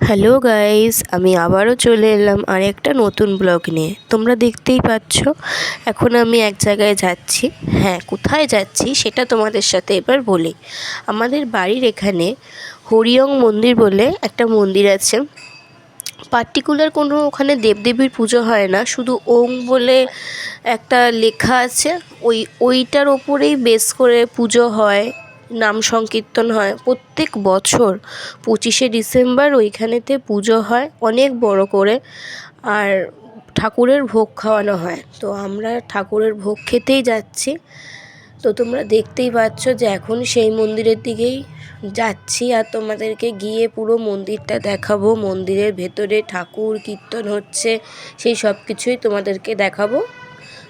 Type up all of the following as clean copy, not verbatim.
Hello guys, আমি আবারও চলে এলাম আরেকটা নতুন ব্লগ নিয়ে। তোমরা দেখতেই পাচ্ছ এখন আমি এক জায়গায় যাচ্ছি। হ্যাঁ, কোথায় যাচ্ছি সেটা তোমাদের সাথে এবার বলি। আমাদের বাড়ির এখানে হরিয়ং মন্দির বলে একটা মন্দির আছে। পার্টিকুলার কোনো ওখানে দেবদেবীর পুজো হয় না, শুধু ওম বলে একটা লেখা আছে, ওইটার ওপরেই বেস করে পুজো হয়, নাম সংকীর্তন হয় প্রত্যেক বছর 25শে ডিসেম্বর ওইখানেতে পুজো হয় অনেক বড় করে। আর ঠাকুরের ভোগ খাওয়ানো হয়, তো আমরা ঠাকুরের ভোগ খেতেই যাচ্ছি। তো তোমরা দেখতেই পাচ্ছ যে এখন সেই মন্দিরের দিকেই যাচ্ছি, আর তোমাদেরকে গিয়ে পুরো মন্দিরটা দেখাবো। মন্দিরের ভেতরে ঠাকুর কীর্তন হচ্ছে, সেই সব কিছুই তোমাদেরকে দেখাবো।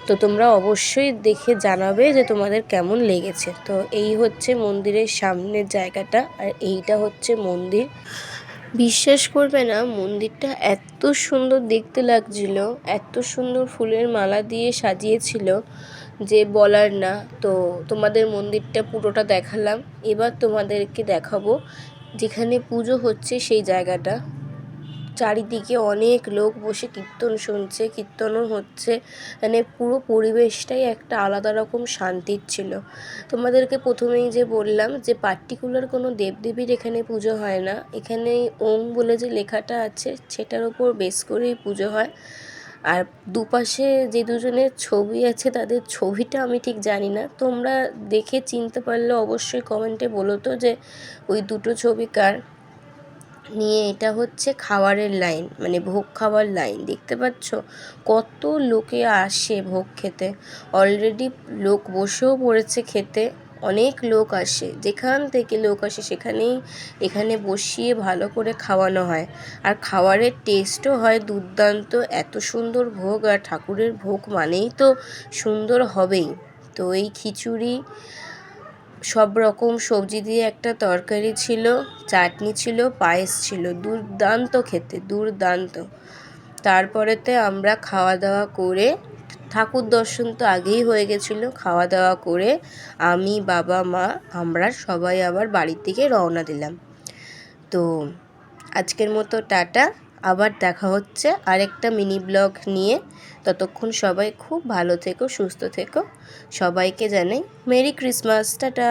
তো তোমরা অবশ্যই দেখে জানাবে যে তোমাদের কেমন লেগেছে। তো এই হচ্ছে মন্দিরের সামনের জায়গাটা, আর এইটা হচ্ছে মন্দির। বিশ্বাস করবে না, মন্দিরটা এত সুন্দর দেখতে লাগছিল, এত সুন্দর ফুলের মালা দিয়ে সাজিয়েছিল যে বলার না। তো তোমাদের মন্দিরটা পুরোটা দেখালাম, এবার তোমাদেরকে দেখাবো যেখানে পুজো হচ্ছে সেই জায়গাটা। চারিদিকে অনেক লোক বসে কীর্তন শুনছে, কীর্তনও হচ্ছে, মানে পুরো পরিবেশটাই একটা আলাদা রকম শান্তির ছিল। তোমাদেরকে প্রথমেই যে বললাম যে পার্টিকুলার কোনো দেবদেবীর এখানে পুজো হয় না, এখানে ওম বলে যে লেখাটা আছে সেটার ওপর বেস করেই পুজো হয়। আর দুপাশে যে দুজনের ছবি আছে তাদের ছবিটা আমি ঠিক জানি না, তোমরা দেখে চিনতে পারলে অবশ্যই কমেন্টে বলো তো যে ওই দুটো ছবি কার। নিয়ে এটা হচ্ছে খাবারের লাইন, মানে ভোগ খাওয়ার লাইন। দেখতে পাচ্ছ কত লোকে আসে ভোগ খেতে, অলরেডি লোক বসেও পড়েছে খেতে। অনেক লোক আসে, যেখান থেকে লোক আসে সেখানেই এখানে বসিয়ে ভালো করে খাওয়ানো হয়। আর খাবারের টেস্টও হয় দুর্দান্ত। এত সুন্দর ভোগ, আর ঠাকুরের ভোগ মানেই তো সুন্দর হবেই। তো এই খিচুড়ি, সব রকম সবজি দিয়ে একটা তরকারি ছিল, চাটনি ছিল, পায়েস ছিল, দুর্দান্ত খেতে, দুর্দান্ত। তারপরেতে আমরা খাওয়া দাওয়া করে, ঠাকুর দর্শন তো আগেই হয়ে গেছিলো, খাওয়া দাওয়া করে আমি, বাবা, মা, আমরা সবাই আবার বাড়ির দিকে রওনা দিলাম। তো আজকের মতো টাটা, আবার দেখা হচ্ছে আরেকটা মিনি ব্লগ নিয়ে। ততক্ষণ সবাই খুব ভালো থেকো, সুস্থ থেকো। সবাইকে জানাই মেরি ক্রিসমাস, টাটা।